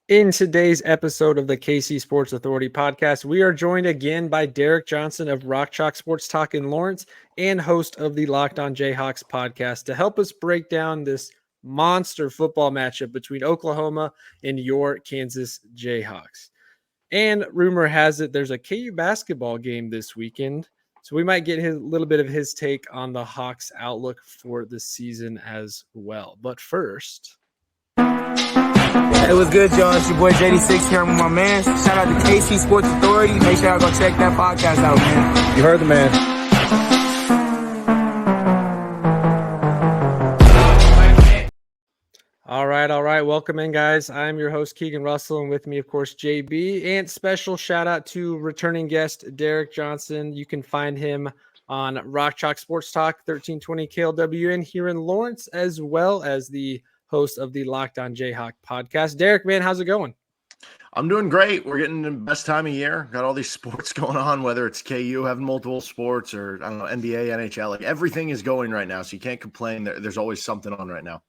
In today's episode of the KC Sports Authority podcast, we are joined again by Derek Johnson of Rock Chalk Sports Talk in Lawrence and host of the Locked On Jayhawks podcast to help us break down this monster football matchup between Oklahoma and your Kansas Jayhawks. And rumor has it there's a KU basketball game this weekend, so we might get a little bit of his take on the Hawks' outlook for the season as well. But first... Hey, what's good, y'all? It's your boy JD6 here with my man. Shout out to KC Sports Authority. Make sure y'all go check that podcast out, man. You heard the man. All right. Welcome in, guys. I'm your host, Keegan Russell, and with me, of course, JB. And special shout out to returning guest Derek Johnson. You can find him on Rock Chalk Sports Talk, 1320 KLWN here in Lawrence, as well as the host of the Locked On Jayhawk podcast. Derek, man, how's it going? I'm doing great. We're getting the best time of year. Got all these sports going on, whether it's KU having multiple sports or, I don't know, NBA, NHL. Like, everything is going right now, so you can't complain. There's always something on right now.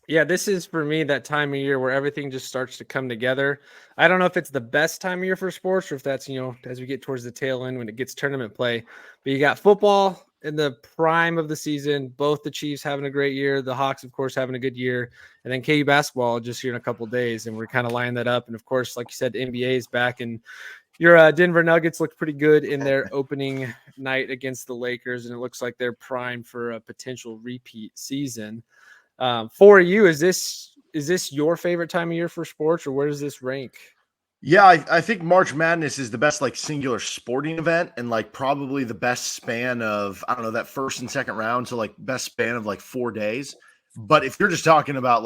Yeah, this is, for me, that time of year where everything just starts to come together. I don't know if it's the best time of year for sports or if that's, as we get towards the tail end when it gets tournament play. But you got football in the prime of the season, both the Chiefs having a great year, the Hawks, of course, having a good year, and then KU basketball just here in a couple of days, and we're kind of lining that up. And, of course, like you said, NBA is back, and your Denver Nuggets looked pretty good in their opening night against the Lakers, and it looks like they're primed for a potential repeat season. For you, is this your favorite time of year for sports, or where does this rank? Yeah, I think March Madness is the best singular sporting event, and probably the best span of, I don't know, that first and second round. So best span of 4 days. But if you're just talking about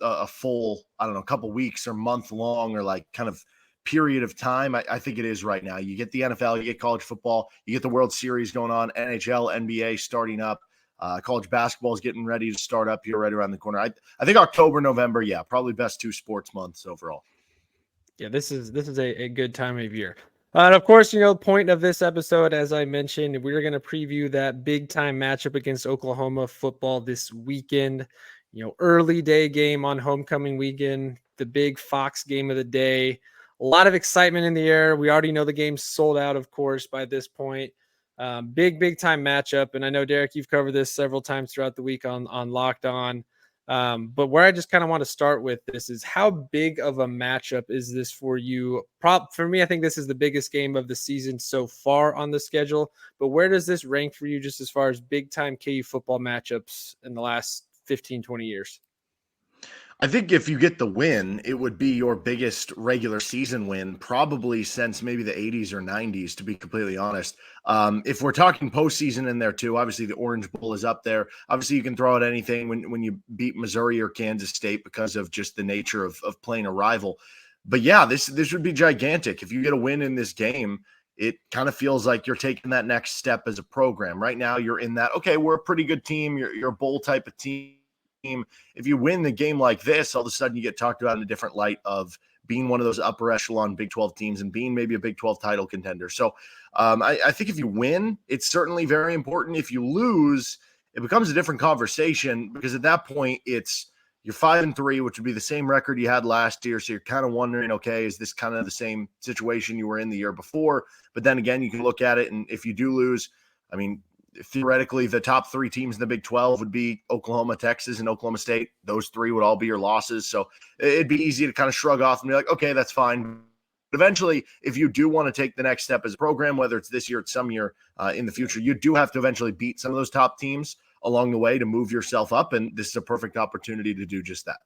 a full, I don't know, couple weeks or month long or kind of period of time, I think it is right now. You get the NFL, you get college football, you get the World Series going on, NHL, NBA starting up. College basketball is getting ready to start up here right around the corner. I think October, November, yeah, probably best 2 sports months overall. Yeah, this is a good time of year. And of course, point of this episode, as I mentioned, we're going to preview that big time matchup against Oklahoma football this weekend. Early day game on homecoming weekend, the big Fox game of the day. A lot of excitement in the air. We already know the game's sold out, of course, by this point. Big time matchup. And I know, Derek, you've covered this several times throughout the week on Locked On. But where I just kind of want to start with this is how big of a matchup is this for you? For me, I think this is the biggest game of the season so far on the schedule. But where does this rank for you just as far as big time KU football matchups in the last 15, 20 years? I think if you get the win, it would be your biggest regular season win, probably since maybe the 80s or 90s, to be completely honest. If we're talking postseason in there too, obviously the Orange Bowl is up there. Obviously, you can throw out anything when you beat Missouri or Kansas State because of just the nature of playing a rival. But yeah, this would be gigantic. If you get a win in this game, it kind of feels like you're taking that next step as a program. Right now, you're in that, okay, we're a pretty good team. You're a bowl type of team. If you win the game like this, all of a sudden you get talked about in a different light of being one of those upper echelon Big 12 teams and being maybe a Big 12 title contender. So I think if you win, it's certainly very important. If you lose, it becomes a different conversation because at that point you're 5-3, which would be the same record you had last year. So you're kind of wondering, okay, is this kind of the same situation you were in the year before? But then again, you can look at it, and if you do lose, I mean, theoretically, the top 3 teams in the Big 12 would be Oklahoma, Texas, and Oklahoma State. Those 3 would all be your losses. So it'd be easy to kind of shrug off and be like, okay, that's fine. But eventually, if you do want to take the next step as a program, whether it's this year or some year in the future, you do have to eventually beat some of those top teams along the way to move yourself up. And this is a perfect opportunity to do just that.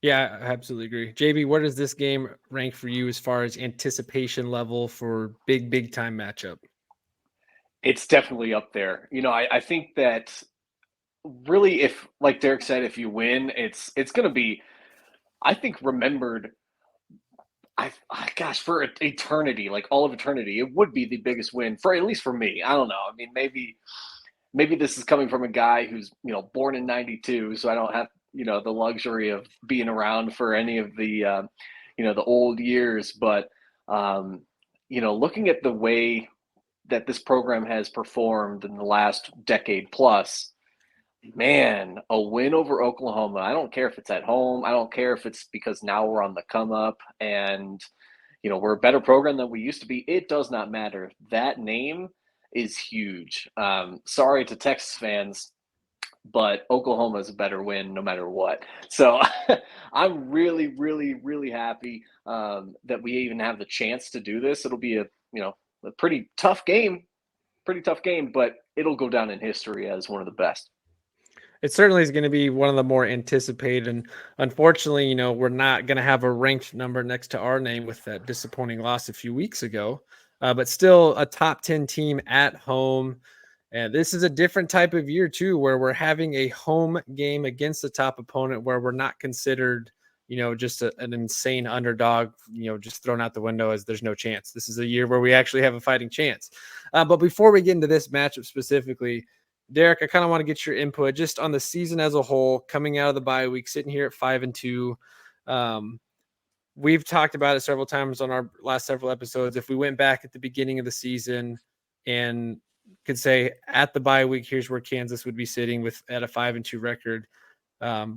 Yeah, I absolutely agree. JB, where does this game rank for you as far as anticipation level for big time matchup? It's definitely up there. I think that really, if, like Derek said, if you win, it's going to be, I think, remembered. For eternity, like all of eternity, it would be the biggest win for, at least for me. I don't know. I mean, maybe this is coming from a guy who's born in '92, so I don't have the luxury of being around for any of the the old years. But looking at the way that this program has performed in the last decade plus, Man, a win over Oklahoma. I don't care if it's at home. I don't care if it's because now we're on the come up and we're a better program than we used to be. It does not matter. That name is huge. Sorry to Texas fans, but Oklahoma is a better win no matter what. So I'm really, really, really happy that we even have the chance to do this. It'll be a pretty tough game, but it'll go down in history as one of the best. It certainly is going to be one of the more anticipated. And unfortunately, we're not going to have a ranked number next to our name with that disappointing loss a few weeks ago. But still a top 10 team at home. And this is a different type of year, too, where we're having a home game against the top opponent where we're not considered, just an insane underdog, just thrown out the window as there's no chance. This is a year where we actually have a fighting chance. But before we get into this matchup specifically, Derek, I kind of want to get your input just on the season as a whole, coming out of the bye week, sitting here at 5-2. We've talked about it several times on our last several episodes. If we went back at the beginning of the season and could say at the bye week, here's where Kansas would be sitting at a 5-2 record,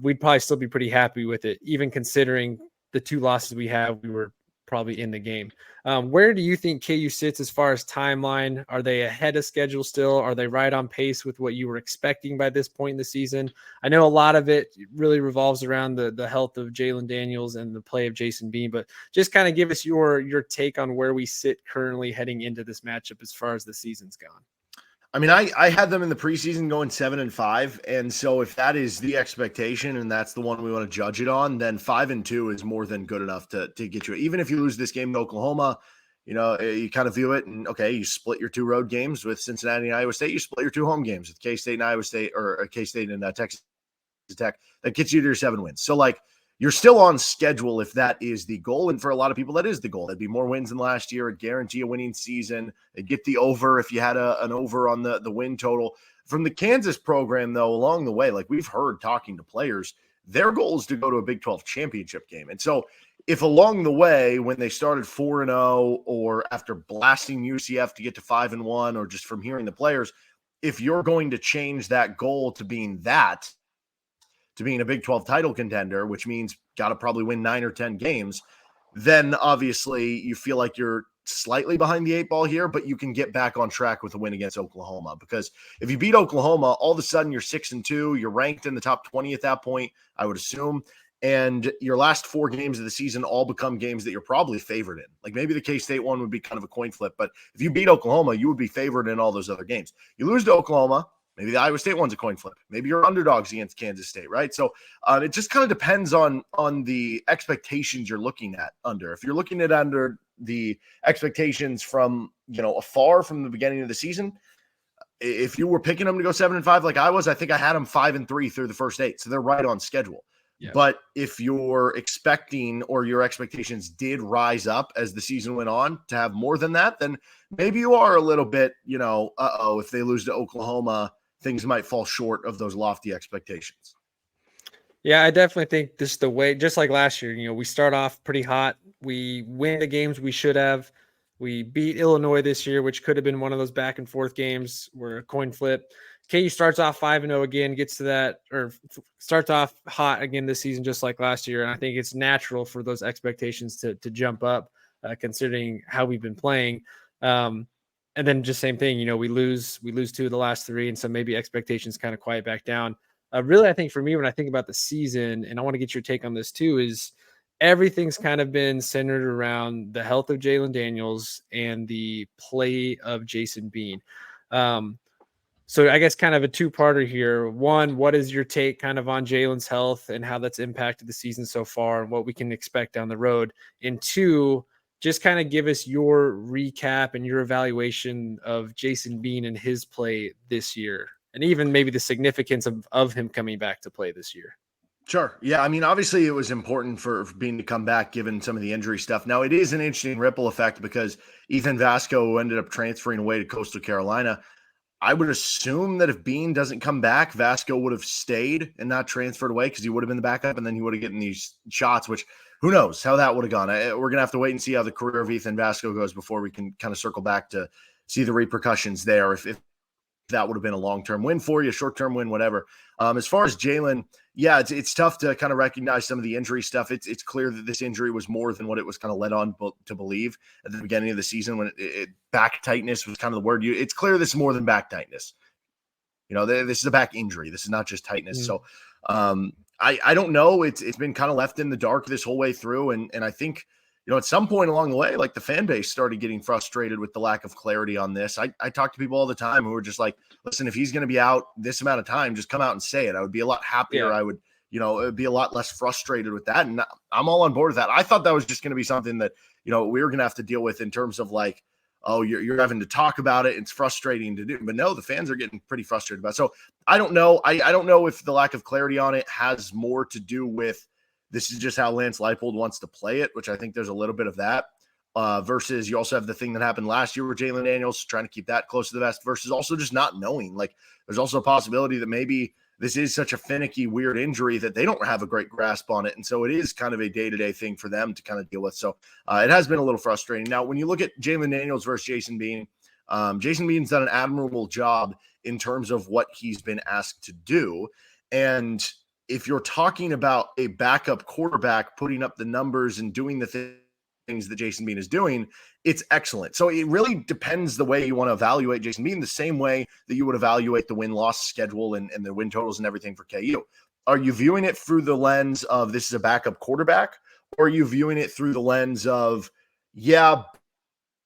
we'd probably still be pretty happy with it, even considering the two losses we have. We were probably in the game. Where do you think KU sits as far as timeline? Are they ahead of schedule still? Are they right on pace with what you were expecting by this point in the season? I know a lot of it really revolves around the health of Jalen Daniels and the play of Jason Bean, but just kind of give us your take on where we sit currently heading into this matchup as far as the season's gone. I mean, I had them in the preseason going 7-5. And so if that is the expectation and that's the one we want to judge it on, then 5-2 is more than good enough to get you. Even if you lose this game to Oklahoma, you kind of view it and okay, you split your two road games with Cincinnati and Iowa State. You split your two home games with K-State and Iowa State, or K-State and Texas Tech. That gets you to your 7 wins. So like, you're still on schedule if that is the goal. And for a lot of people, that is the goal. That'd be more wins than last year. It'd guarantee a winning season. It'd get the over if you had an over on the win total. From the Kansas program, though, along the way, like we've heard talking to players, their goal is to go to a Big 12 championship game. And so if along the way, when they started 4-0 or after blasting UCF to get to 5-1, or just from hearing the players, if you're going to change that goal to being a Big 12 title contender, which means got to probably win 9 or 10 games, then obviously you feel like you're slightly behind the 8 ball here, but you can get back on track with a win against Oklahoma. Because if you beat Oklahoma, all of a sudden you're 6-2, you're ranked in the top 20 at that point, I would assume. And your last 4 games of the season all become games that you're probably favored in. Like maybe the K-State one would be kind of a coin flip, but if you beat Oklahoma, you would be favored in all those other games. You lose to Oklahoma, maybe the Iowa State one's a coin flip. Maybe you're underdogs against Kansas State, right? So it just kind of depends on the expectations you're looking at under. If you're looking at under the expectations from, afar from the beginning of the season, if you were picking them to go 7-5 like I was, I think I had them 5-3 through the first 8. So they're right on schedule. Yeah. But if you're expecting or your expectations did rise up as the season went on to have more than that, then maybe you are a little bit, if they lose to Oklahoma, things might fall short of those lofty expectations. Yeah, I definitely think this is the way, just like last year, we start off pretty hot. We win the games we should have. We beat Illinois this year, which could have been one of those back and forth games where a coin flip. KU starts off 5-0 again, gets to that, or starts off hot again this season, just like last year. And I think it's natural for those expectations to jump up, considering how we've been playing. And then just same thing, we lose 2 of the last 3. And so maybe expectations kind of quiet back down. Really, I think for me, when I think about the season, and I want to get your take on this too, is everything's kind of been centered around the health of Jalen Daniels and the play of Jason Bean. So I guess kind of a 2-parter here. One, what is your take kind of on Jalen's health and how that's impacted the season so far and what we can expect down the road? And 2, just kind of give us your recap and your evaluation of Jason Bean and his play this year, and even maybe the significance of him coming back to play this year. Sure. Yeah. I mean, obviously it was important for Bean to come back given some of the injury stuff. Now it is an interesting ripple effect because Ethan Vasco, who ended up transferring away to Coastal Carolina, I would assume that if Bean doesn't come back, Vasco would have stayed and not transferred away because he would have been the backup and then he would have gotten these shots, which who knows how that would have gone. We're going to have to wait and see how the career of Ethan Vasco goes before we can kind of circle back to see the repercussions there if that would have been a long-term win for you, short-term win, whatever. As far as Jalen, yeah, it's tough to kind of recognize some of the injury stuff. It's clear that this injury was more than what it was kind of led on to believe at the beginning of the season when back tightness was kind of the word. It's clear this is more than back tightness. This is a back injury. This is not just tightness. So I don't know. It's been kind of left in the dark this whole way through. And I think, at some point along the way, like the fan base started getting frustrated with the lack of clarity on this. I talk to people all the time who are just like, listen, if he's going to be out this amount of time, just come out and say it. I would be a lot happier. Yeah. I would, it would be a lot less frustrated with that. And I'm all on board with that. I thought that was just going to be something that, we were going to have to deal with in terms of like, oh, you're having to talk about it. It's frustrating to do. But no, the fans are getting pretty frustrated about it. So I don't know. I don't know if the lack of clarity on it has more to do with this is just how Lance Leipold wants to play it, which I think there's a little bit of that, versus you also have the thing that happened last year with Jalen Daniels, trying to keep that close to the vest, versus also just not knowing. Like there's also a possibility that maybe this is such a finicky, weird injury that they don't have a great grasp on it. And so it is kind of a day-to-day thing for them to kind of deal with. So it has been a little frustrating. Now, when you look at Jalen Daniels versus Jason Bean, Jason Bean's done an admirable job in terms of what he's been asked to do. And if you're talking about a backup quarterback putting up the numbers and doing the things that Jason Bean is doing, it's excellent. So it really depends the way you want to evaluate Jason Bean, the same way that you would evaluate the win-loss schedule and the win totals and everything for KU. Are you viewing it through the lens of this is a backup quarterback, or are you viewing it through the lens of, yeah,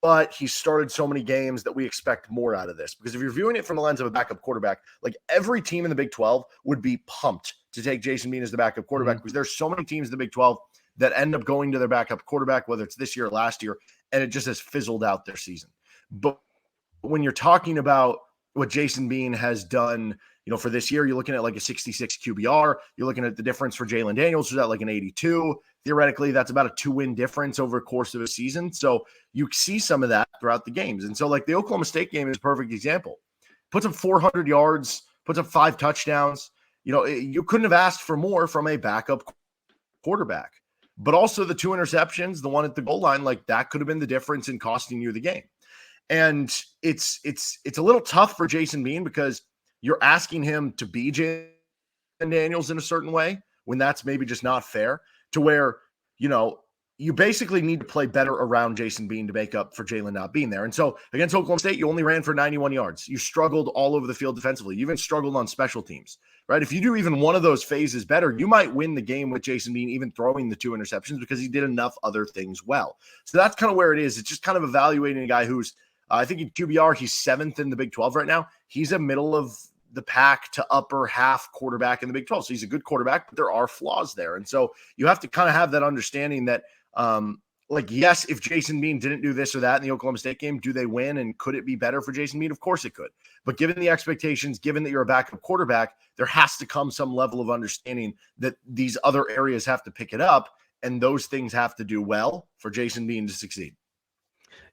but he started so many games that we expect more out of this? Because if you're viewing it from the lens of a backup quarterback, like every team in the Big 12 would be pumped to take Jason Bean as the backup quarterback, because there's so many teams in the Big 12 that end up going to their backup quarterback, whether it's this year or last year, and it just has fizzled out their season. But when you're talking about what Jason Bean has done, for this year, you're looking at like a 66 QBR. You're looking at the difference for Jalen Daniels, who's at like an 82. Theoretically, that's about a 2-win difference over the course of a season. So you see some of that throughout the games. And so like the Oklahoma State game is a perfect example. Puts up 400 yards, puts up 5 touchdowns. You couldn't have asked for more from a backup quarterback. But also the 2 interceptions, the one at the goal line, like that could have been the difference in costing you the game. And it's a little tough for Jason Bean because you're asking him to be Jalen Daniels in a certain way when that's maybe just not fair, to where, you basically need to play better around Jason Bean to make up for Jalen not being there. And so against Oklahoma State, you only ran for 91 yards. You struggled all over the field defensively. You even struggled on special teams, right? If you do even one of those phases better, you might win the game with Jason Bean, even throwing the 2 interceptions, because he did enough other things well. So that's kind of where it is. It's just kind of evaluating a guy who's, I think in QBR, he's 7th in the Big 12 right now. He's a middle of the pack to upper half quarterback in the Big 12. So he's a good quarterback, but there are flaws there. And so you have to kind of have that understanding that, yes, if Jason Bean didn't do this or that in the Oklahoma State game, do they win? And could it be better for Jason Bean? Of course it could. But given the expectations, given that you're a backup quarterback, there has to come some level of understanding that these other areas have to pick it up, and those things have to do well for Jason Bean to succeed.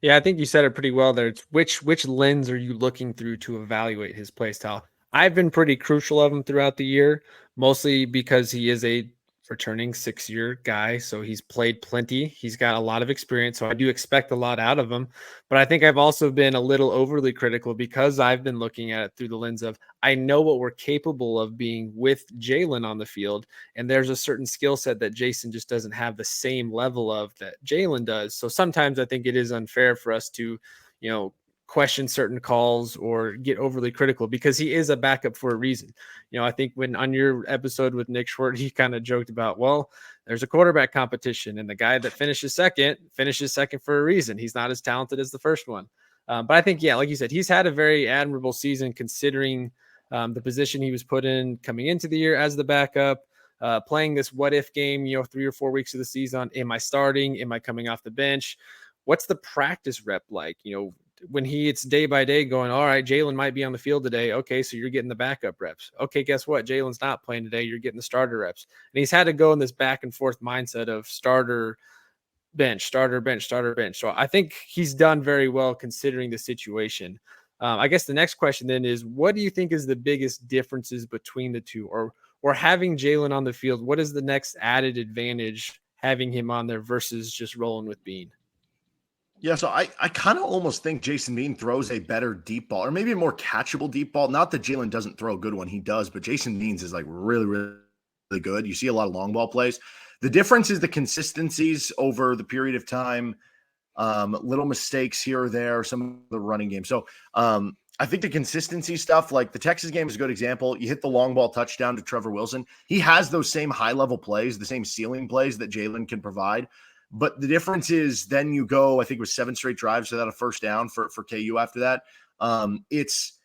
Yeah, I think you said it pretty well there. It's which lens are you looking through to evaluate his play style? I've been pretty crucial of him throughout the year, mostly because he is a returning 6-year guy. So he's played plenty. He's got a lot of experience. So I do expect a lot out of him. But I think I've also been a little overly critical because I've been looking at it through the lens of, I know what we're capable of being with Jalen on the field. And there's a certain skill set that Jason just doesn't have the same level of that Jalen does. So sometimes I think it is unfair for us to, question certain calls or get overly critical, because he is a backup for a reason. I think when on your episode with Nick Short, he kind of joked about, well, there's a quarterback competition and the guy that finishes second for a reason. He's not as talented as the first one. But I think, like you said, he's had a very admirable season considering the position he was put in coming into the year as the backup, playing this what if game, 3 or 4 weeks of the season. Am I starting? Am I coming off the bench? What's the practice rep like? When it's day by day going, all right, Jalen might be on the field today. Okay, so you're getting the backup reps. Okay, guess what? Jalen's not playing today. You're getting the starter reps. And he's had to go in this back and forth mindset of starter, bench, starter, bench, starter, bench. So I think he's done very well considering the situation. I guess the next question then is, what do you think is the biggest differences between the two? Or having Jalen on the field, what is the next added advantage having him on there versus just rolling with Bean? Yeah, so I kind of almost think Jason Bean throws a better deep ball, or maybe a more catchable deep ball. Not that Jalen doesn't throw a good one, he does, but Jason Bean's is like really, really, really good. You see a lot of long ball plays. The difference is the consistencies over the period of time, little mistakes here or there, some of the running game. So I think the consistency stuff, like the Texas game is a good example. You hit the long ball touchdown to Trevor Wilson. He has those same high level plays, the same ceiling plays that Jalen can provide. But the difference is then you go, I think it was 7 straight drives without a first down for KU after that. It's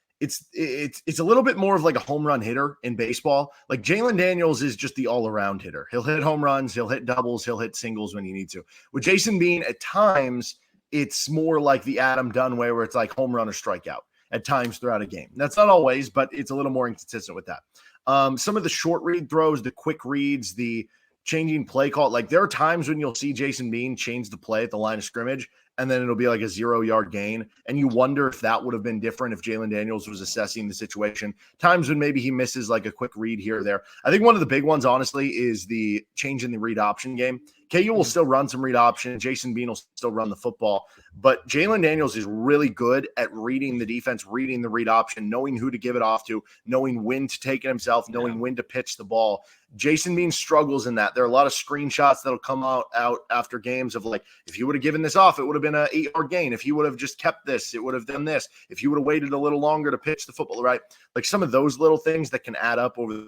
a little bit more of like a home run hitter in baseball. Like Jalen Daniels is just the all around hitter. He'll hit home runs, he'll hit doubles, he'll hit singles when you need to. With Jason Bean, at times it's more like the Adam Dunn way, where it's like home run or strikeout at times throughout a game. That's not always, but it's a little more inconsistent with that. Some of the short read throws, the quick reads, the changing play call. Like there are times when you'll see Jason Bean change the play at the line of scrimmage, and then it'll be like a 0-yard gain. And you wonder if that would have been different if Jalen Daniels was assessing the situation. Times when maybe he misses like a quick read here or there. I think one of the big ones, honestly, is the change in the read option game. KU will still run some read option. Jason Bean will still run the football. But Jalen Daniels is really good at reading the defense, reading the read option, knowing who to give it off to, knowing when to take it himself, knowing when to pitch the ball. Jason Bean struggles in that. There are a lot of screenshots that'll come out after games of like, if he would have given this off, it would have been an 8-yard gain. If he would have just kept this, it would have done this. If he would have waited a little longer to pitch the football, right? Like some of those little things that can add up over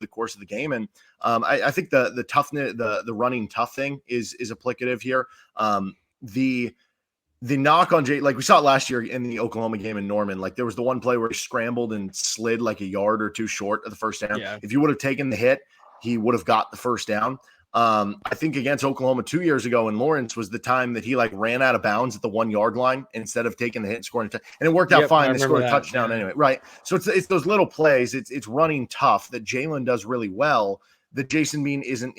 the course of the game. And I think the toughness, the running tough thing is applicative here. The knock on Jay, like we saw it last year in the Oklahoma game in Norman, like there was the one play where he scrambled and slid like a yard or two short of the first down. Yeah. If you would have taken the hit, he would have got the first down. I think against Oklahoma 2 years ago in Lawrence was the time that he like ran out of bounds at the 1-yard line instead of taking the hit and scoring and it worked out fine. They scored a touchdown anyway. Right. So it's those little plays. It's running tough that Jalen does really well, that Jason Bean isn't.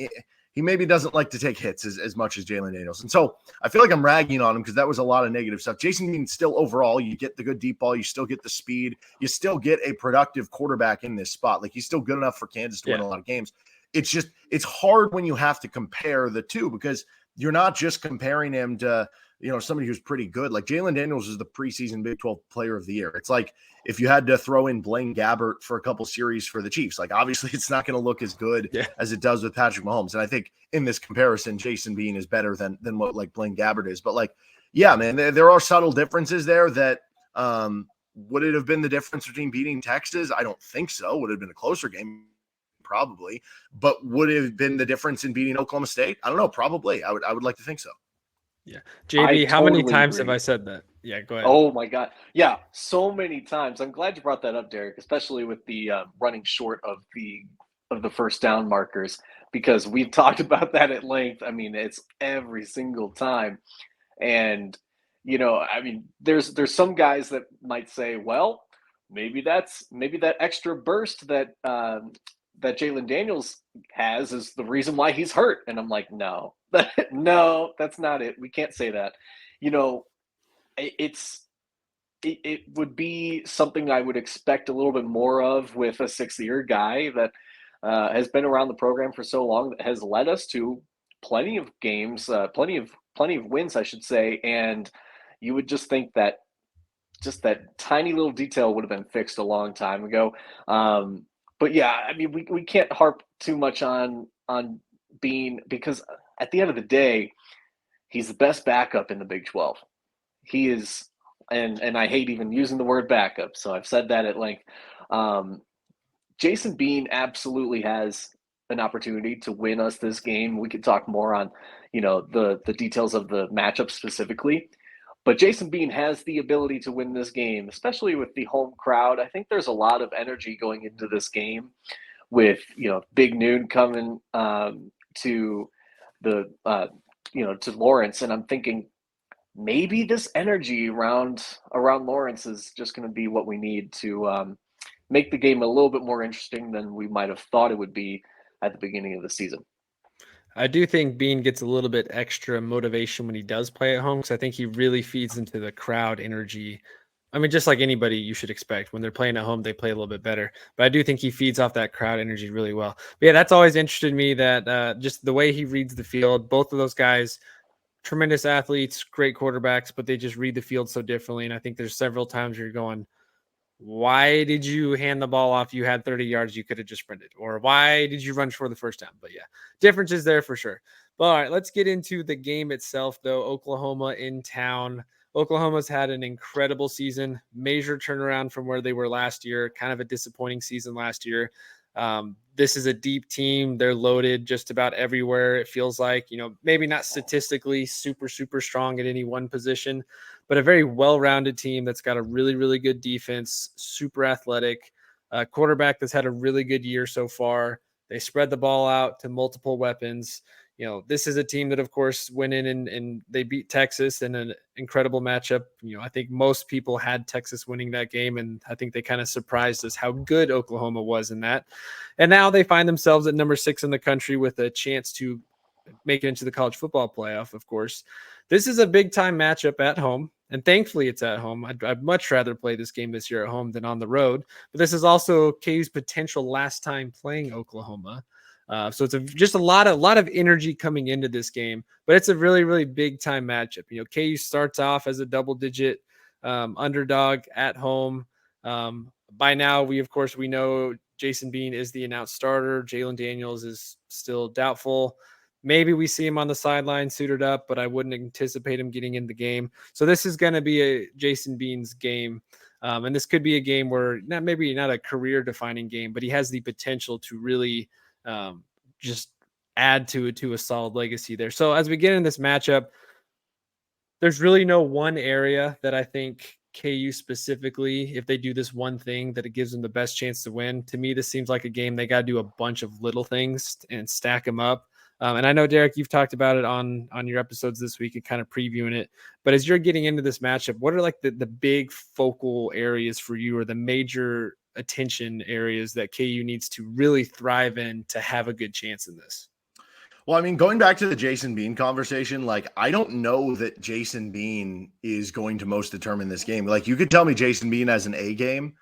He maybe doesn't like to take hits as much as Jalen Daniels. And so I feel like I'm ragging on him because that was a lot of negative stuff. Jason Bean still overall, you get the good deep ball. You still get the speed. You still get a productive quarterback in this spot. Like he's still good enough for Kansas to win a lot of games. It's just, it's hard when you have to compare the two because you're not just comparing him to, somebody who's pretty good. Like Jalen Daniels is the preseason Big 12 player of the year. It's like if you had to throw in Blaine Gabbert for a couple series for the Chiefs, like obviously it's not going to look as good as it does with Patrick Mahomes. And I think in this comparison, Jason Bean is better than what like Blaine Gabbert is. But like, yeah, man, there are subtle differences there that would it have been the difference between beating Texas? I don't think so. Would it have been a closer game? Probably. But would it have been the difference in beating Oklahoma State? I don't know. Probably. I would like to think so. Yeah. JB, how many times have I said that? Yeah, go ahead. Oh my God. Yeah, so many times. I'm glad you brought that up, Derek, especially with the running short of the first down markers, because we've talked about that at length. I mean, it's every single time. And, there's some guys that might say, well, maybe that extra burst that Jalen Daniels has is the reason why he's hurt. And I'm like, no, no, that's not it. We can't say that. It would be something I would expect a little bit more of with a 6th-year guy that has been around the program for so long, that has led us to plenty of games, plenty of wins, I should say. And you would just think that just that tiny little detail would have been fixed a long time ago. But yeah, I mean, we can't harp too much on Bean, because at the end of the day, he's the best backup in the Big 12. He is, and I hate even using the word backup, so I've said that at length. Jason Bean absolutely has an opportunity to win us this game. We could talk more on, the details of the matchup specifically. But Jason Bean has the ability to win this game, especially with the home crowd. I think there's a lot of energy going into this game with, Big Noon coming to Lawrence. And I'm thinking maybe this energy around Lawrence is just going to be what we need to make the game a little bit more interesting than we might have thought it would be at the beginning of the season. I do think Bean gets a little bit extra motivation when he does play at home, because I think he really feeds into the crowd energy. I mean, just like anybody you should expect, when they're playing at home, they play a little bit better. But I do think he feeds off that crowd energy really well. But yeah, that's always interested me, that just the way he reads the field. Both of those guys, tremendous athletes, great quarterbacks, but they just read the field so differently. And I think there's several times you're going, why did you hand the ball off? You had 30 yards. You could have just sprinted. Or why did you run for the first time? But yeah, differences there for sure. But all right, let's get into the game itself, though. Oklahoma in town. Oklahoma's had an incredible season, major turnaround from where they were last year, kind of a disappointing season last year. This is a deep team. They're loaded just about everywhere. It feels like, maybe not statistically super, super strong at any one position, but a very well-rounded team that's got a really, really good defense, super athletic, quarterback that's had a really good year so far. They spread the ball out to multiple weapons. This is a team that, of course, went in and they beat Texas in an incredible matchup. I think most people had Texas winning that game, and I think they kind of surprised us how good Oklahoma was in that. And now they find themselves at number 6 in the country with a chance to make it into the college football playoff, of course. This is a big-time matchup at home, and thankfully it's at home. I'd much rather play this game this year at home than on the road. But this is also KU's potential last time playing Oklahoma. So it's just a lot of energy coming into this game, but it's a really, really big time matchup. KU starts off as a double-digit underdog at home. By now, we know Jason Bean is the announced starter. Jalen Daniels is still doubtful. Maybe we see him on the sideline suited up, but I wouldn't anticipate him getting in the game. So this is going to be a Jason Bean's game. And this could be a game where maybe not a career-defining game, but he has the potential to really just add to a solid legacy there. So as we get in this matchup, there's really no one area that I think KU specifically, if they do this one thing, that it gives them the best chance to win. To me, this seems like a game they got to do a bunch of little things and stack them up. And I know, Derek, you've talked about it on your episodes this week and kind of previewing it. But as you're getting into this matchup, what are like the big focal areas for you, or the major attention areas that KU needs to really thrive in to have a good chance in this? Well, I mean, going back to the Jason Bean conversation, I don't know that Jason Bean is going to most determine this game. You could tell me Jason Bean has an A game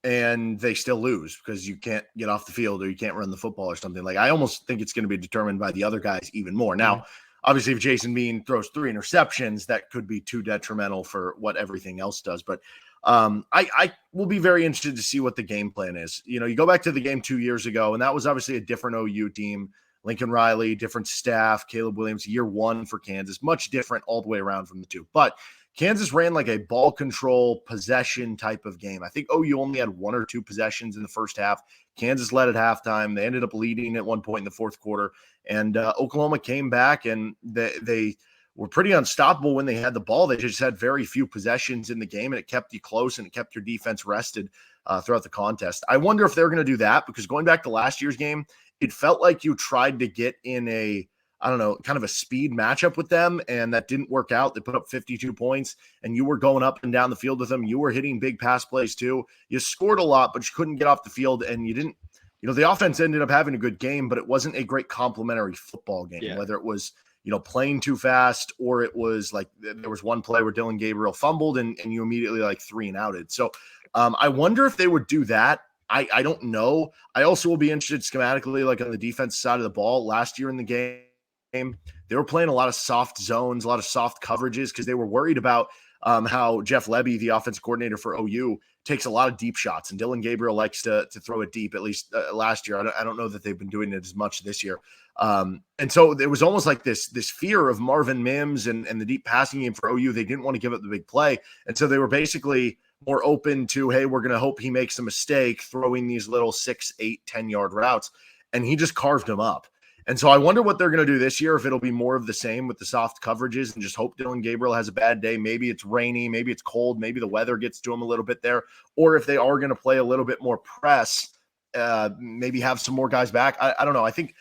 and they still lose because you can't get off the field or you can't run the football or something. I almost think it's going to be determined by the other guys even more. Now, obviously, if Jason Bean throws 3 interceptions, that could be too detrimental for what everything else does. But I will be very interested to see what the game plan is. You go back to the game 2 years ago, and that was obviously a different OU team. Lincoln Riley, different staff, Caleb Williams, year 1 for Kansas, much different all the way around from the two. But Kansas ran like a ball control possession type of game. I think OU only had 1 or 2 possessions in the first half. Kansas led at halftime. They ended up leading at one point in the fourth quarter. And Oklahoma came back, and they were pretty unstoppable when they had the ball. They just had very few possessions in the game, and it kept you close and it kept your defense rested throughout the contest. I wonder if they're going to do that, because going back to last year's game, it felt like you tried to get in kind of a speed matchup with them, and that didn't work out. They put up 52 points, and you were going up and down the field with them. You were hitting big pass plays too. You scored a lot, but you couldn't get off the field, and you didn't, the offense ended up having a good game, but it wasn't a great complimentary football game, whether it was, playing too fast, or it was there was one play where Dylan Gabriel fumbled and you immediately 3-and-outed. So I wonder if they would do that. I don't know. I also will be interested schematically, on the defense side of the ball. Last year in the game, they were playing a lot of soft zones, a lot of soft coverages, because they were worried about how Jeff Lebby, the offensive coordinator for OU, takes a lot of deep shots, and Dylan Gabriel likes to throw it deep. At least last year, I don't know that they've been doing it as much this year. And so it was almost like this fear of Marvin Mims and the deep passing game for OU. They didn't want to give up the big play, and so they were basically more open to, hey, we're going to hope he makes a mistake throwing these little 6, 8, 10-yard routes, and he just carved him up. And so I wonder what they're going to do this year, if it'll be more of the same with the soft coverages and just hope Dylan Gabriel has a bad day. Maybe it's rainy, maybe it's cold, maybe the weather gets to him a little bit there. Or if they are going to play a little bit more press, maybe have some more guys back. I don't know. I think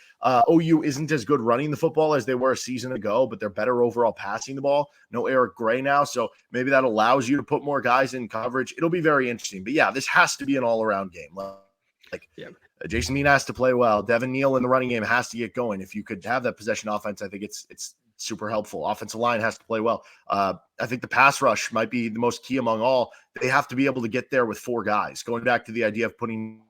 OU isn't as good running the football as they were a season ago, but they're better overall passing the ball. No Eric Gray now, so maybe that allows you to put more guys in coverage. It'll be very interesting. But yeah, this has to be an all-around game. Jason Bean has to play well. Devin Neal in the running game has to get going. If you could have that possession offense, I think it's super helpful. Offensive line has to play well. I think the pass rush might be the most key among all. They have to be able to get there with 4 guys. Going back to the idea of putting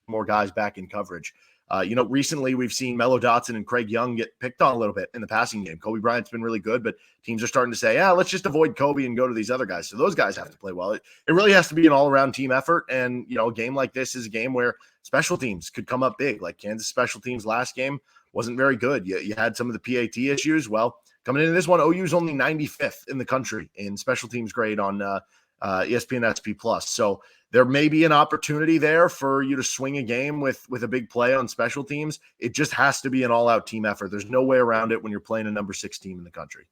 more guys back in coverage. Recently we've seen Mello Dotson and Craig Young get picked on a little bit in the passing game. Kobe Bryant's been really good, but teams are starting to say, yeah, let's just avoid Kobe and go to these other guys. So those guys have to play well. It really has to be an all-around team effort. And, a game like this is a game where special teams could come up big. Like Kansas special teams last game wasn't very good. You had some of the PAT issues. Well, coming into this one, OU's only 95th in the country in special teams grade on ESPN SP+. So there may be an opportunity there for you to swing a game with a big play on special teams. It just has to be an all-out team effort. There's no way around it when you're playing a number 6 team in the country.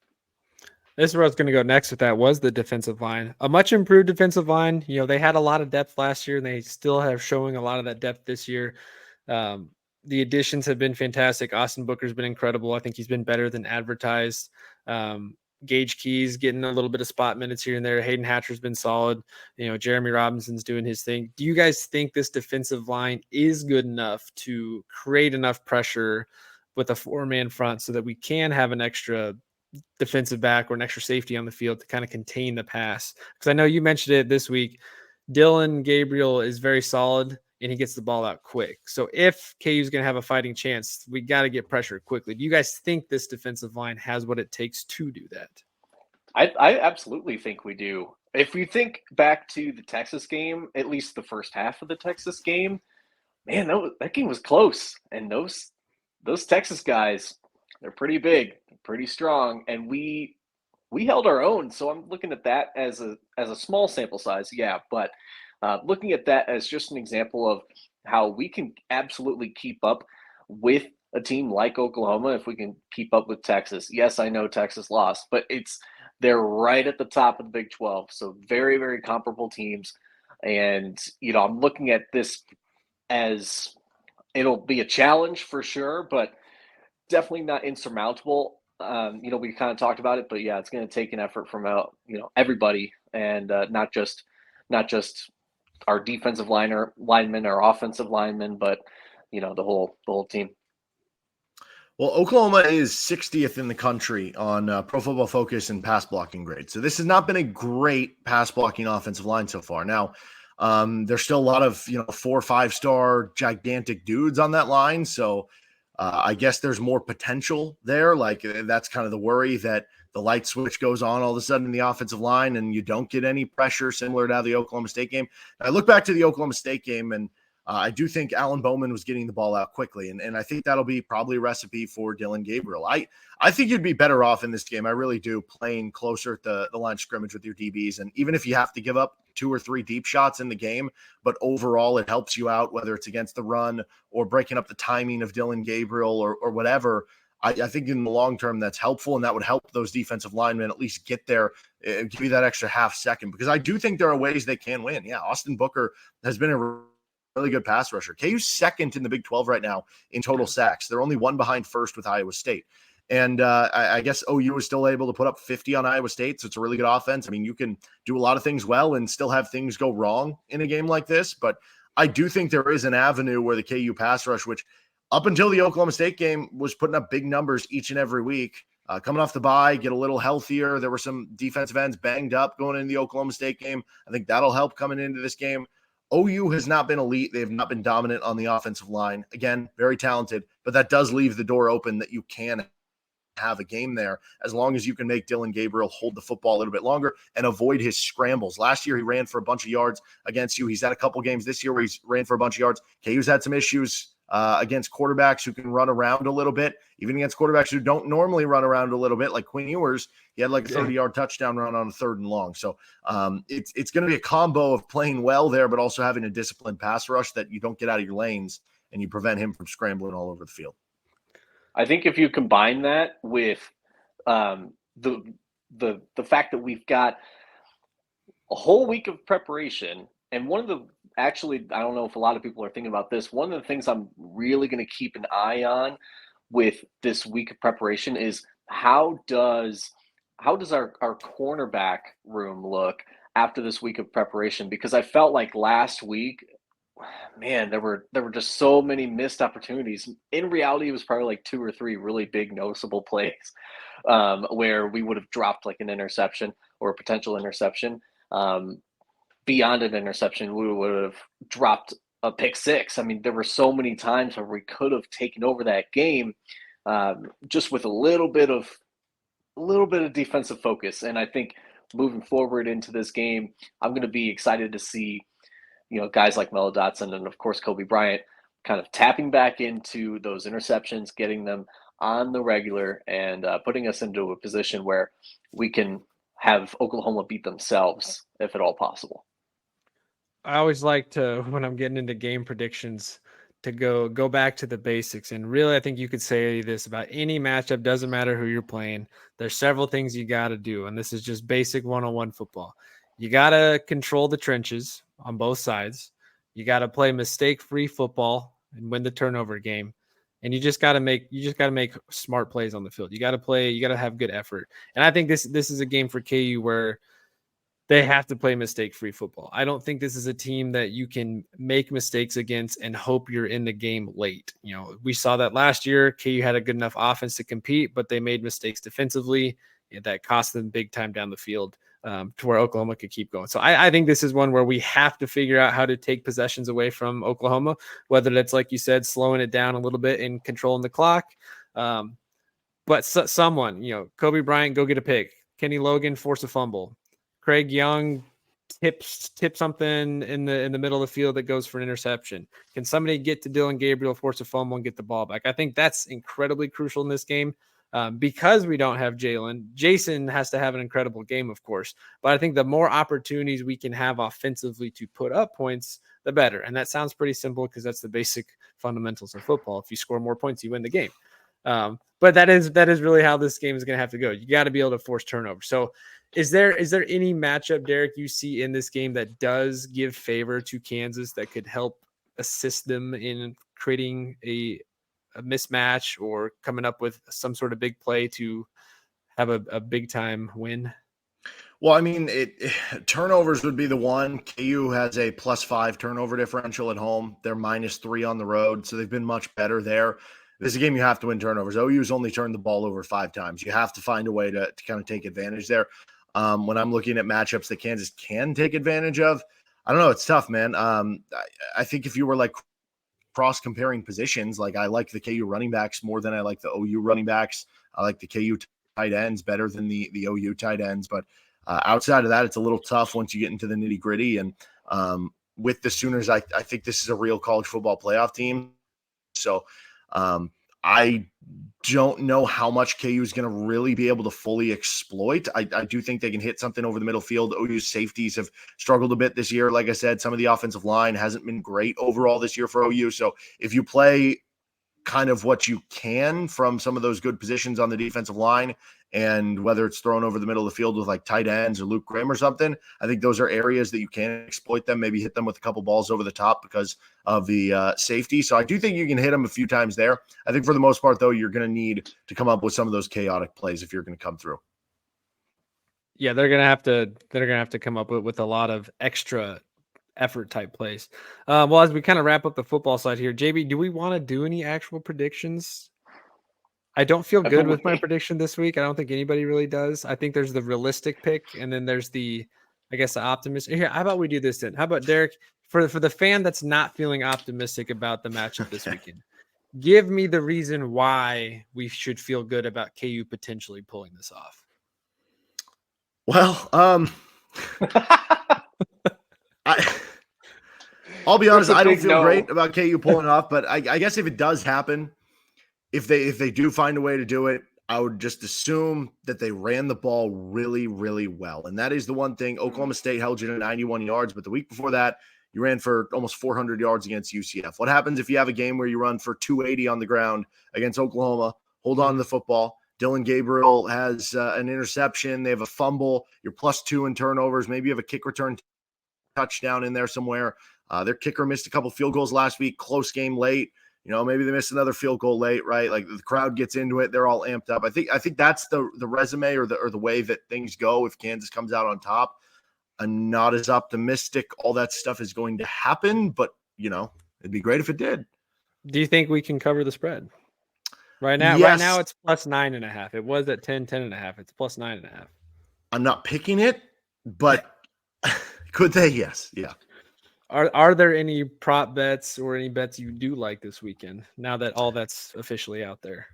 This is where I was going to go next with that was the defensive line. A much improved defensive line. They had a lot of depth last year, and they still have showing a lot of that depth this year. The additions have been fantastic. Austin Booker's been incredible. I think he's been better than advertised. Gage Keys getting a little bit of spot minutes here and there. Hayden Hatcher's been solid. Jeremy Robinson's doing his thing. Do you guys think this defensive line is good enough to create enough pressure with a 4-man front so that we can have an extra defensive back or an extra safety on the field to kind of contain the pass? Because I know you mentioned it this week. Dylan Gabriel is very solid and he gets the ball out quick. So if KU is going to have a fighting chance, we got to get pressure quickly. Do you guys think this defensive line has what it takes to do that? I absolutely think we do. If we think back to the Texas game, at least the first half of the Texas game, man, that game was close. And those Texas guys, they're pretty big, pretty strong, and we held our own. So I'm looking at that as a small sample size, yeah, but looking at that as just an example of how we can absolutely keep up with a team like Oklahoma if we can keep up with Texas. Yes, I know Texas lost, but they're right at the top of the Big 12. So very, very comparable teams. And, I'm looking at this as it'll be a challenge for sure, but definitely not insurmountable. We kind of talked about it, but yeah, it's going to take an effort from everybody, and not just our defensive linemen or offensive linemen, but the whole team. Well, Oklahoma is 60th in the country on Pro Football Focus and pass blocking grade. So this has not been a great pass blocking offensive line so far. Now, there's still a lot of 4 or 5-star gigantic dudes on that line. So I guess there's more potential there. Like that's kind of the worry that the light switch goes on all of a sudden in the offensive line and you don't get any pressure similar to the Oklahoma State game. I look back to the Oklahoma State game and I do think Alan Bowman was getting the ball out quickly. And I think that'll be probably a recipe for Dylan Gabriel. I think you'd be better off in this game. I really do, playing closer at the line of scrimmage with your DBs. And even if you have to give up 2 or 3 deep shots in the game, but overall it helps you out, whether it's against the run or breaking up the timing of Dylan Gabriel or whatever. I think in the long term that's helpful, and that would help those defensive linemen at least get there and give you that extra half second, because I do think there are ways they can win. Yeah, Austin Booker has been a really good pass rusher. KU's second in the Big 12 right now in total sacks. They're only 1 behind first with Iowa State. And I guess OU is still able to put up 50 on Iowa State, so it's a really good offense. I mean, you can do a lot of things well and still have things go wrong in a game like this, but I do think there is an avenue where the KU pass rush, which up until the Oklahoma State game was putting up big numbers each and every week, coming off the bye, get a little healthier. There were some defensive ends banged up going into the Oklahoma State game. I think that'll help coming into this game. OU has not been elite. They have not been dominant on the offensive line. Again, very talented, but that does leave the door open that you can have a game there as long as you can make Dylan Gabriel hold the football a little bit longer and avoid his scrambles. Last year, he ran for a bunch of yards against you. He's had a couple games this year where he's ran for a bunch of yards. KU's had some issues against quarterbacks who can run around a little bit, even against quarterbacks who don't normally run around a little bit, like Quinn Ewers. He had like a 30-yard touchdown run on a 3rd and long. So it's going to be a combo of playing well there, but also having a disciplined pass rush that you don't get out of your lanes and you prevent him from scrambling all over the field. I think if you combine that with the fact that we've got a whole week of preparation, and one of the actually, I don't know if a lot of people are thinking about this, one of the things I'm really going to keep an eye on with this week of preparation is how does our cornerback room look after this week of preparation? Because I felt like last week, man, there were just so many missed opportunities. In reality, it was probably like 2 or 3 really big noticeable plays where we would have dropped like an interception or a potential interception. Beyond an interception, we would have dropped a pick six. I mean, there were so many times where we could have taken over that game just with a little bit of defensive focus. And I think moving forward into this game, I'm going to be excited to see, guys like Melo Dotson and of course Kobe Bryant kind of tapping back into those interceptions, getting them on the regular, and putting us into a position where we can have Oklahoma beat themselves if at all possible. I always like to, when I'm getting into game predictions, to go back to the basics. And really, I think you could say this about any matchup, doesn't matter who you're playing. There's several things you got to do. And this is just basic one-on-one football. You got to control the trenches on both sides. You got to play mistake-free football and win the turnover game. And you just got to make smart plays on the field. You got to have good effort. And I think this is a game for KU where they have to play mistake-free football. I don't think this is a team that you can make mistakes against and hope you're in the game late. We saw that last year. KU had a good enough offense to compete, but they made mistakes defensively that cost them big time down the field to where Oklahoma could keep going. So I think this is one where we have to figure out how to take possessions away from Oklahoma, whether that's, like you said, slowing it down a little bit and controlling the clock. But someone, Kobe Bryant, go get a pick. Kenny Logan, force a fumble. Craig Young tip something in the middle of the field that goes for an interception. Can somebody get to Dylan Gabriel, force a fumble, and get the ball back? I think that's incredibly crucial in this game because we don't have Jalen. Jason has to have an incredible game, of course, but I think the more opportunities we can have offensively to put up points, the better. And that sounds pretty simple because that's the basic fundamentals of football. If you score more points, you win the game. But that is really how this game is going to have to go. You got to be able to force turnover. So is there any matchup, Derek, you see in this game that does give favor to Kansas that could help assist them in creating a mismatch or coming up with some sort of big play to have a big time win? Well, I mean, turnovers would be the one. KU has a +5 turnover differential at home. They're -3 on the road, so they've been much better there. This is a game you have to win turnovers. OU's only turned the ball over 5 times. You have to find a way to kind of take advantage there. When I'm looking at matchups that Kansas can take advantage of, I don't know. It's tough, man. I think if you were like cross-comparing positions, like I like the KU running backs more than I like the OU running backs. I like the KU tight ends better than the OU tight ends. But outside of that, it's a little tough once you get into the nitty-gritty. And with the Sooners, I think this is a real college football playoff team. So I don't know how much KU is going to really be able to fully exploit. I do think they can hit something over the middle field. OU's safeties have struggled a bit this year. Like I said, some of the offensive line hasn't been great overall this year for OU. So if you play kind of what you can from some of those good positions on the defensive line, and whether it's thrown over the middle of the field with like tight ends or Luke Graham or something, I think those are areas that you can exploit them, maybe hit them with a couple balls over the top because of the safety. So I do think you can hit them a few times there. I think for the most part, though, you're going to need to come up with some of those chaotic plays if you're going to come through. Yeah, they're going to have to come up with a lot of extra effort type plays. Well, as we kind of wrap up the football side here, JB, do we want to do any actual predictions? I don't feel good with my prediction this week. I don't think anybody really does. I think there's the realistic pick, and then there's the optimistic. Here, how about we do this then? How about, Derek, for the fan that's not feeling optimistic about the matchup this weekend, give me the reason why we should feel good about KU potentially pulling this off. Well, I'll be honest, I don't feel great about KU pulling off, but I guess if it does happen, if they do find a way to do it, I would just assume that they ran the ball really, really well. And that is the one thing. Oklahoma State held you to 91 yards, but the week before that, you ran for almost 400 yards against UCF. What happens if you have a game where you run for 280 on the ground against Oklahoma, hold on to the football, Dylan Gabriel has an interception, they have a fumble, you're +2 in turnovers, maybe you have a kick return touchdown in there somewhere. Their kicker missed a couple field goals last week, close game late. Maybe they missed another field goal late, right? Like the crowd gets into it, they're all amped up. I think that's the resume or the way that things go if Kansas comes out on top. I'm not as optimistic all that stuff is going to happen, but it'd be great if it did. Do you think we can cover the spread? Right now it's +9.5. It was at 10.5. It's +9.5. I'm not picking it, but could they? Yes. Yeah. Are there any prop bets or any bets you do like this weekend now that all that's officially out there?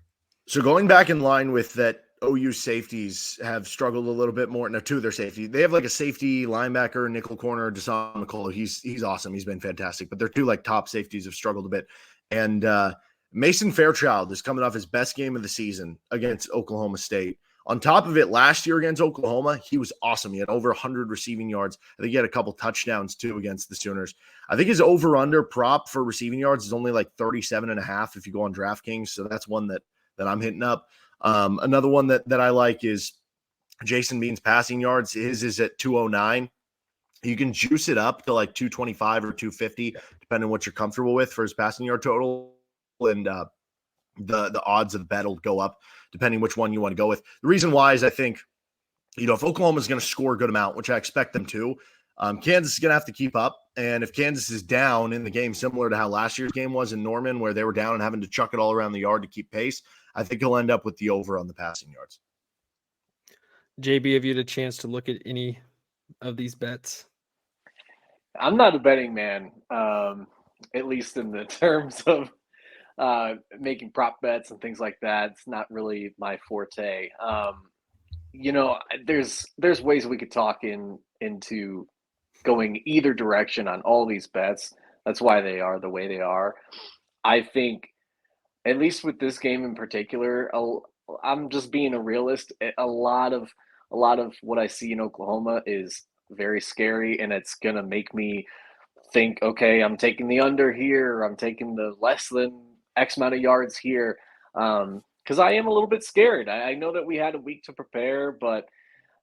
So going back in line with that, OU safeties have struggled a little bit more. No, two of their safety. They have like a safety linebacker, nickel corner, Deshaun McCullough. He's awesome. He's been fantastic. But their two like top safeties have struggled a bit. And Mason Fairchild is coming off his best game of the season against Oklahoma State. On top of it, last year against Oklahoma, he was awesome. He had over 100 receiving yards. I think he had a couple touchdowns too against the Sooners. I think his over-under prop for receiving yards is only like 37.5 if you go on DraftKings. So that's one that I'm hitting up. Another one that I like is Jason Bean's passing yards. His is at 209. You can juice it up to like 225 or 250, depending on what you're comfortable with for his passing yard total. And the odds of the bet will go up depending which one you want to go with. The reason why is I think, if Oklahoma is going to score a good amount, which I expect them to, Kansas is going to have to keep up. And if Kansas is down in the game, similar to how last year's game was in Norman, where they were down and having to chuck it all around the yard to keep pace, I think he'll end up with the over on the passing yards. JB, have you had a chance to look at any of these bets? I'm not a betting man, at least in the terms of making prop bets and things like that. It's not really my forte. There's ways we could talk into going either direction on all these bets. That's why they are the way they are. I think, at least with this game in particular, I'm just being a realist. A lot of what I see in Oklahoma is very scary, and it's gonna make me think, okay, I'm taking the under here, or I'm taking the less than X amount of yards here, because I am a little bit scared. I know that we had a week to prepare, but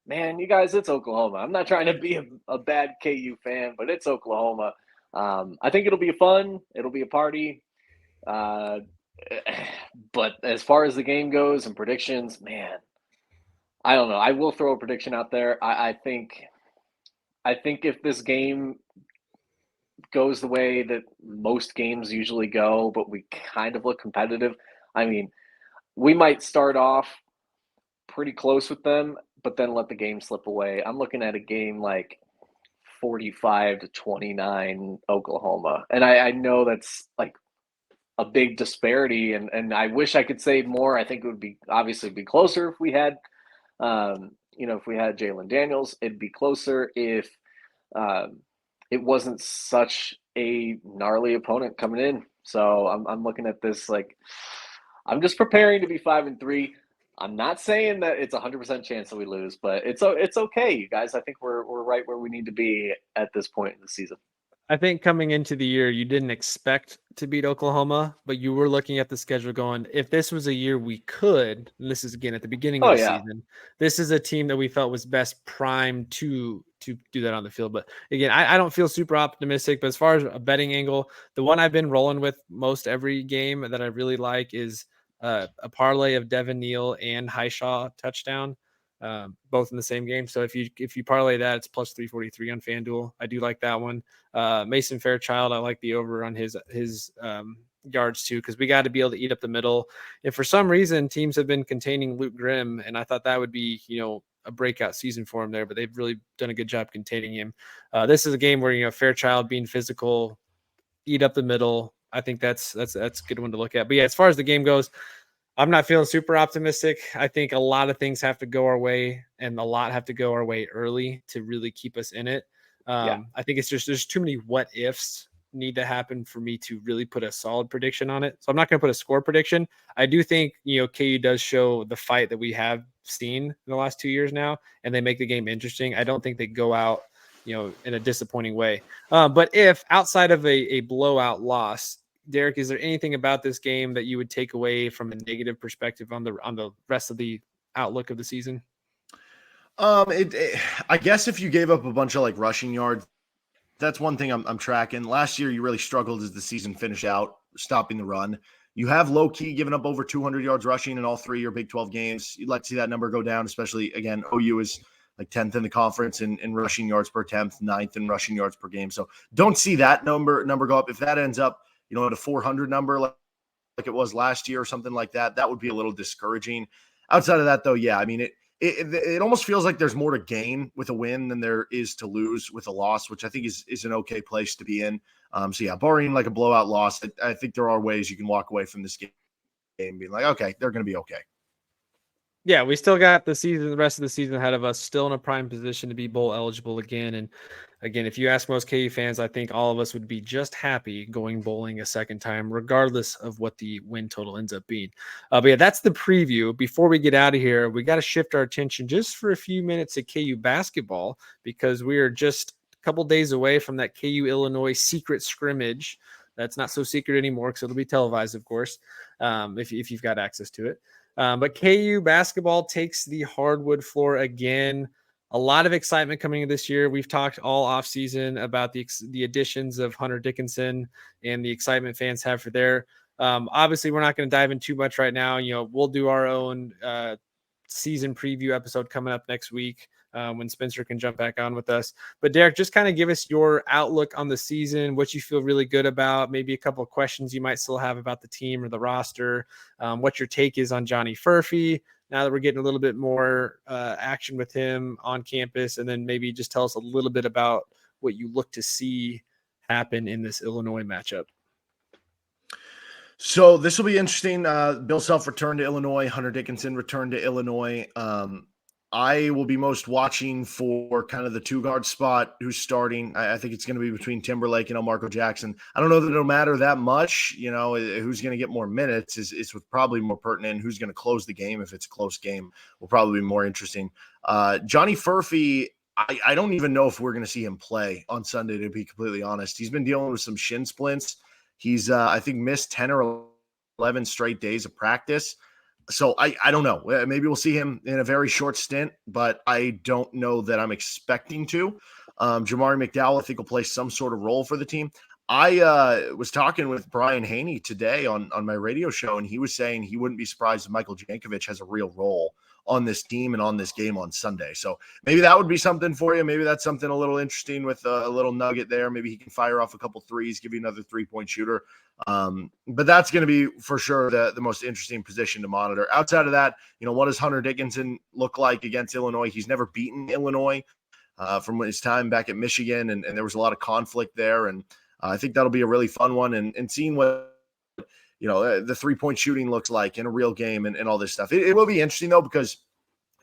man, you guys, it's Oklahoma. I'm not trying to be a bad KU fan, but it's Oklahoma. I think it'll be fun. It'll be a party. But as far as the game goes and predictions, man, I don't know. I will throw a prediction out there. I think if this game goes the way that most games usually go, but we kind of look competitive, I mean, we might start off pretty close with them, but then let the game slip away. I'm looking at a game like 45-29 Oklahoma. And I know that's like a big disparity, and I wish I could say more. I think it would be obviously be closer if we had if we had Jalen Daniels. It'd be closer if it wasn't such a gnarly opponent coming in. So I'm looking at this like I'm just preparing to be 5-3. I'm not saying that it's 100% chance that we lose, but it's okay, you guys. I think we're right where we need to be at this point in the season. I think coming into the year, you didn't expect to beat Oklahoma, but you were looking at the schedule going, if this was a year we could, and this is again at the beginning of the season, this is a team that we felt was best primed to do that on the field. But again, I don't feel super optimistic, but as far as a betting angle, the one I've been rolling with most every game that I really like is a parlay of Devin Neal and Highshaw touchdown. Both in the same game. So if you parlay that, it's plus 343 on FanDuel. I do like that one. Mason Fairchild, I like the over on his yards too, because we got to be able to eat up the middle. And for some reason, teams have been containing Luke Grimm, and I thought that would be a breakout season for him there, but they've really done a good job containing him. This is a game where Fairchild being physical, eat up the middle. I think that's a good one to look at. But yeah, as far as the game goes, I'm not feeling super optimistic. I think a lot of things have to go our way, and a lot have to go our way early to really keep us in it. I think it's just there's too many what ifs need to happen for me to really put a solid prediction on it. So I'm not going to put a score prediction. I do think KU does show the fight that we have seen in the last 2 years now, and they make the game interesting. I don't think they go out in a disappointing way. But if outside of a blowout loss, Derek, is there anything about this game that you would take away from a negative perspective on the rest of the outlook of the season? I guess if you gave up a bunch of like rushing yards, that's one thing I'm tracking. Last year, you really struggled as the season finished out, stopping the run. You have low key given up over 200 yards rushing in all three of your Big 12 games. You'd like to see that number go down, especially again, OU is like 10th in the conference in rushing yards per attempt, 9th in rushing yards per game. So don't see that number go up. If that ends up at a 400 number like it was last year or something like that, that would be a little discouraging. Outside of that, though, yeah, I mean, it almost feels like there's more to gain with a win than there is to lose with a loss, which I think is an okay place to be in. So yeah, barring like a blowout loss, I think there are ways you can walk away from this game being like, okay, they're going to be okay. Yeah, we still got the rest of the season ahead of us, still in a prime position to be bowl eligible again. And again, if you ask most KU fans, I think all of us would be just happy going bowling a second time, regardless of what the win total ends up being. But yeah, that's the preview. Before we get out of here, we got to shift our attention just for a few minutes to KU basketball, because we are just a couple days away from that KU Illinois secret scrimmage. That's not so secret anymore because it'll be televised, of course, if you've got access to it. But KU basketball takes the hardwood floor again. A lot of excitement coming in this year. We've talked all offseason about the additions of Hunter Dickinson and the excitement fans have for there. Obviously, we're not going to dive in too much right now. We'll do our own season preview episode coming up next week when Spencer can jump back on with us. But Derek, just kind of give us your outlook on the season, what you feel really good about, maybe a couple of questions you might still have about the team or the roster, what your take is on Johnny Furphy now that we're getting a little bit more action with him on campus, and then maybe just tell us a little bit about what you look to see happen in this Illinois matchup. So this will be interesting. Bill Self returned to Illinois. Hunter Dickinson returned to Illinois. I will be most watching for kind of the two-guard spot who's starting. I think it's going to be between Timberlake and Elmarco Jackson. I don't know that it'll matter that much. Who's going to get more minutes is probably more pertinent. Who's going to close the game if it's a close game will probably be more interesting. Johnny Furphy, I don't even know if we're going to see him play on Sunday, to be completely honest. He's been dealing with some shin splints. He's, I think, missed 10 or 11 straight days of practice. So I don't know. Maybe we'll see him in a very short stint, but I don't know that I'm expecting to. Jamari McDowell, I think, will play some sort of role for the team. I was talking with Brian Haney today on my radio show, and he was saying he wouldn't be surprised if Michael Jankovic has a real role on this team and on this game on Sunday. So maybe that would be something for you. Maybe that's something a little interesting with a little nugget there. Maybe he can fire off a couple threes, give you another 3-point shooter. But that's going to be for sure the most interesting position to monitor. Outside of that, what does Hunter Dickinson look like against Illinois? He's never beaten Illinois from his time back at Michigan, and there was a lot of conflict there. And I think that'll be a really fun one. And seeing what the 3-point shooting looks like in a real game and all this stuff. It will be interesting, though, because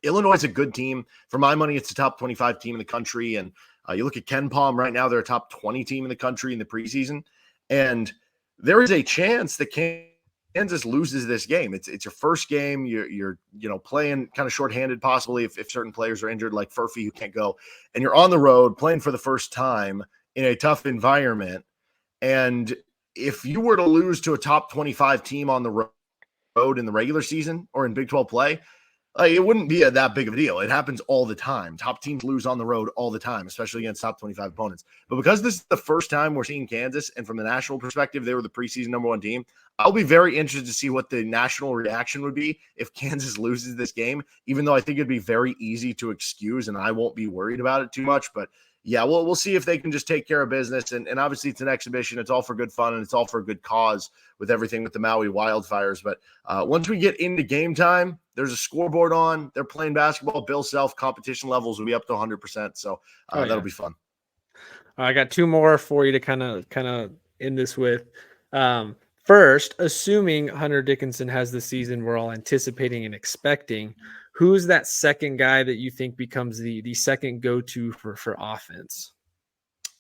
Illinois is a good team. For my money, it's the top 25 team in the country. And you look at Ken Palm right now, they're a top 20 team in the country in the preseason. And there is a chance that Kansas loses this game. It's your first game. You're playing kind of shorthanded, possibly if certain players are injured, like Furphy, who can't go. And you're on the road playing for the first time in a tough environment. And if you were to lose to a top 25 team on the road in the regular season or in Big 12 play, it wouldn't be that big of a deal. It happens all the time. Top teams lose on the road all the time, especially against top 25 opponents. But because this is the first time we're seeing Kansas, and from the national perspective, they were the preseason #1 team, I'll be very interested to see what the national reaction would be if Kansas loses this game, even though I think it'd be very easy to excuse, and I won't be worried about it too much. But yeah, we'll see if they can just take care of business. And obviously it's an exhibition. It's all for good fun, and it's all for a good cause with everything with the Maui wildfires. But once we get into game time, there's a scoreboard on. They're playing basketball. Bill Self competition levels will be up to 100%. So that'll be fun. I got two more for you to kind of end this with. First, assuming Hunter Dickinson has the season we're all anticipating and expecting, who's that second guy that you think becomes the second go-to for offense?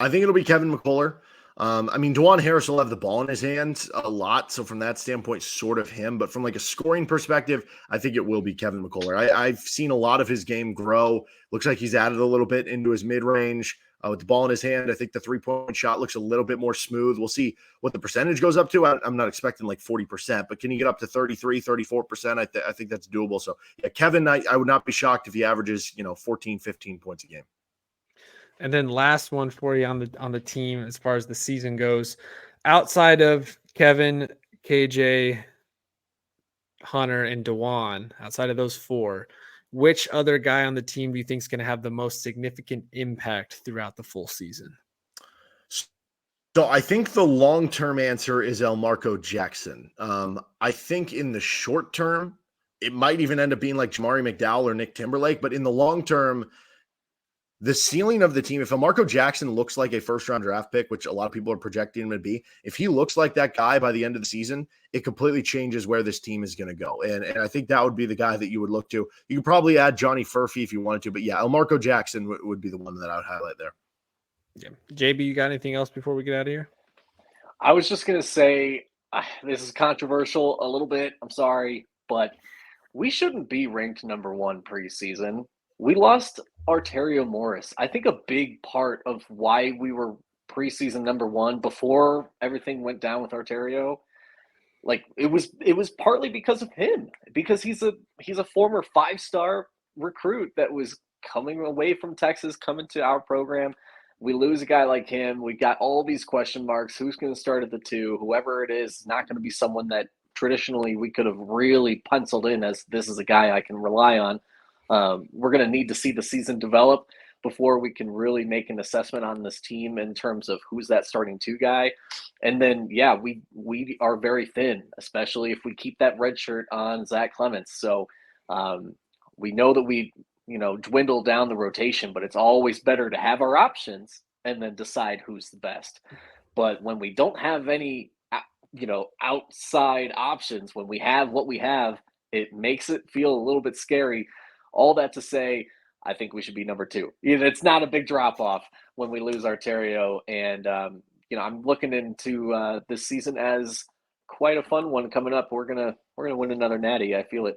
I think it'll be Kevin McCullough. DeJuan Harris will have the ball in his hands a lot. So from that standpoint, sort of him. But from like a scoring perspective, I think it will be Kevin McCullough. I've seen a lot of his game grow. Looks like he's added a little bit into his mid-range. With the ball in his hand, I think the 3-point shot looks a little bit more smooth. We'll see what the percentage goes up to. I'm not expecting like 40%, but can he get up to 33, 34%? I think that's doable. So yeah, Kevin, I would not be shocked if he averages, 14, 15 points a game. And then last one for you on the team as far as the season goes, outside of Kevin, KJ, Hunter, and DeJuan, outside of those four, which other guy on the team do you think is going to have the most significant impact throughout the full season? So I think the long-term answer is Elmarco Jackson. I think in the short term, it might even end up being like Jamari McDowell or Nick Timberlake. But in the long term, the ceiling of the team, if Marco Jackson looks like a first-round draft pick, which a lot of people are projecting him to be, if he looks like that guy by the end of the season, it completely changes where this team is going to go. And I think that would be the guy that you would look to. You could probably add Johnny Furphy if you wanted to, but yeah, Marco Jackson would be the one that I would highlight there. Yeah. JB, you got anything else before we get out of here? I was just going to say, this is controversial a little bit. I'm sorry, but we shouldn't be ranked number 1 preseason. We lost Arterio Morris. I think a big part of why we were preseason number 1 before everything went down with Arterio, like it was partly because of him, because he's a former 5-star recruit that was coming away from Texas, coming to our program. We lose a guy like him. We got all these question marks. Who's going to start at the 2? Whoever it is not going to be someone that traditionally we could have really penciled in as this is a guy I can rely on. We're going to need to see the season develop before we can really make an assessment on this team in terms of who's that starting 2 guy. And then, yeah, we are very thin, especially if we keep that red shirt on Zach Clements. So we know that we dwindle down the rotation, but it's always better to have our options and then decide who's the best. But when we don't have any, outside options, when we have what we have, it makes it feel a little bit scary. All that to say, I think we should be number 2. It's not a big drop off when we lose Arterio. And, I'm looking into this season as quite a fun one coming up. We're going to win another natty. I feel it.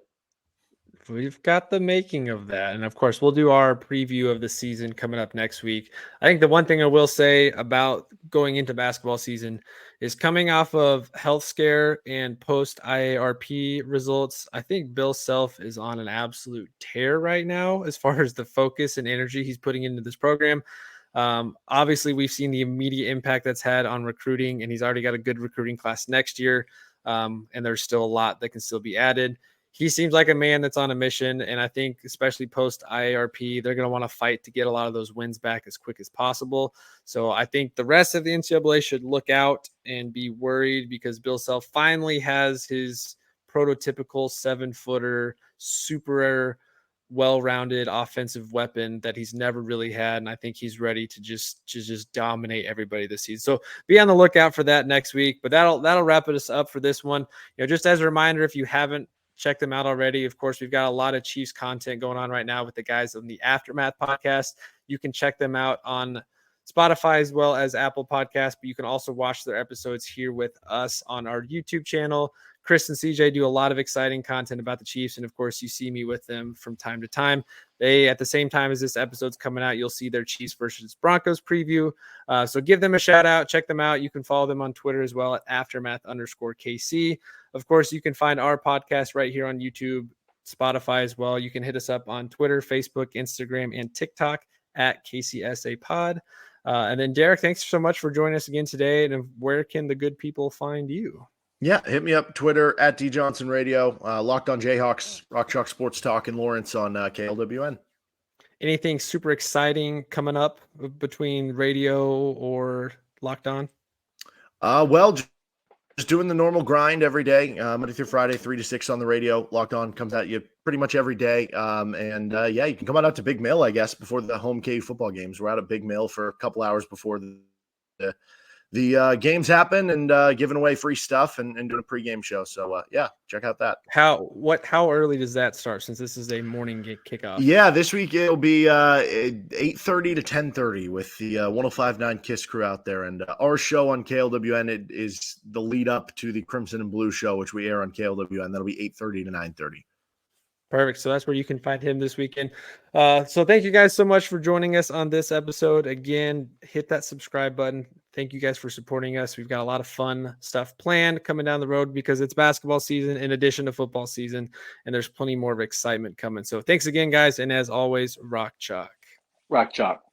We've got the making of that. And of course, we'll do our preview of the season coming up next week. I think the one thing I will say about going into basketball season is coming off of health scare and post IARP results. I think Bill Self is on an absolute tear right now as far as the focus and energy he's putting into this program. Obviously, we've seen the immediate impact that's had on recruiting, and he's already got a good recruiting class next year. And there's still a lot that can still be added. He seems like a man that's on a mission, and I think especially post IARP, they're going to want to fight to get a lot of those wins back as quick as possible. So I think the rest of the NCAA should look out and be worried because Bill Self finally has his prototypical 7-footer, super well-rounded offensive weapon that he's never really had, and I think he's ready to just dominate everybody this season. So be on the lookout for that next week. But that'll wrap us up for this one. Just as a reminder, if you haven't check them out already. Of course, we've got a lot of Chiefs content going on right now with the guys on the Aftermath podcast. You can check them out on Spotify as well as Apple Podcasts, but you can also watch their episodes here with us on our YouTube channel. Chris and CJ do a lot of exciting content about the Chiefs, and of course, you see me with them from time to time. They, at the same time as this episode's coming out, you'll see their Chiefs versus Broncos preview. So give them a shout out. Check them out. You can follow them on Twitter as well at Aftermath_KC. Of course, you can find our podcast right here on YouTube, Spotify as well. You can hit us up on Twitter, Facebook, Instagram, and TikTok at KCSA Pod. And then, Derek, thanks so much for joining us again today. And where can the good people find you? Yeah, hit me up, Twitter at D Johnson Radio, Locked on Jayhawks, Rock Chalk Sports Talk in Lawrence on KLWN. Anything super exciting coming up between radio or Locked on? Well, just doing the normal grind every day, Monday through Friday, 3 to 6 on the radio. Locked On comes at you pretty much every day. Yeah, you can come on out to Big Mill, I guess, before the home KU football games. We're out at Big Mill for a couple hours before the games happen and giving away free stuff and doing a pregame show. So, yeah, check out that. How early does that start since this is a morning kickoff? Yeah, this week it'll be 8:30 to 10:30 with the 105.9 KISS crew out there. And our show on KLWN it is the lead up to the Crimson and Blue show, which we air on KLWN. That'll be 8:30 to 9:30. Perfect. So that's where you can find him this weekend. So thank you guys so much for joining us on this episode. Again, hit that subscribe button. Thank you guys for supporting us. We've got a lot of fun stuff planned coming down the road because it's basketball season in addition to football season, and there's plenty more of excitement coming. So thanks again, guys. And as always, rock chalk. Rock chalk.